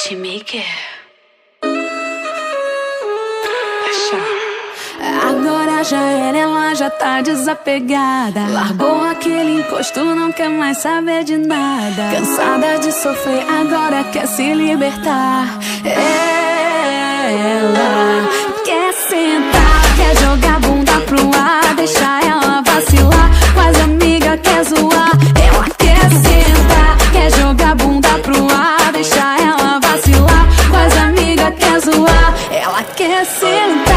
Beatmaker. Agora já era, ela já tá desapegada. Largou aquele encosto, não quer mais saber de nada. Cansada de sofrer, agora quer se libertar. Ela quer sentar, quer jogar bunda pro ar, deixar ela vacilar. Mas amiga quer zoar. Ela quer sentar, quer jogar bunda pro ar, deixar ela vacilar. Mas amiga quer zoar. Ela quer sentar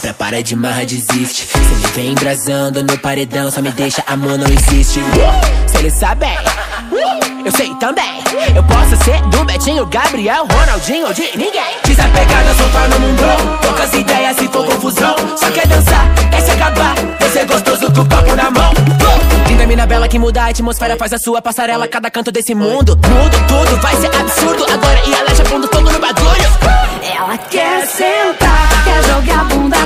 pra parar de marra, desiste. Se ele vem embrasando no paredão, só me deixa, amor, não existe. Se ele sabe, eu sei também. Eu posso ser do Betinho, Gabriel, Ronaldinho ou de ninguém. Desapegada, soltar no mundão, poucas ideias se for confusão. Só quer dançar, quer se acabar, quer ser gostoso com o copo na mão. Linda mina bela que muda a atmosfera, faz a sua passarela, cada canto desse mundo. Mundo tudo, vai ser absurdo agora, e ela já pondo fogo no bagulho. Ela quer sentar, quer jogar bunda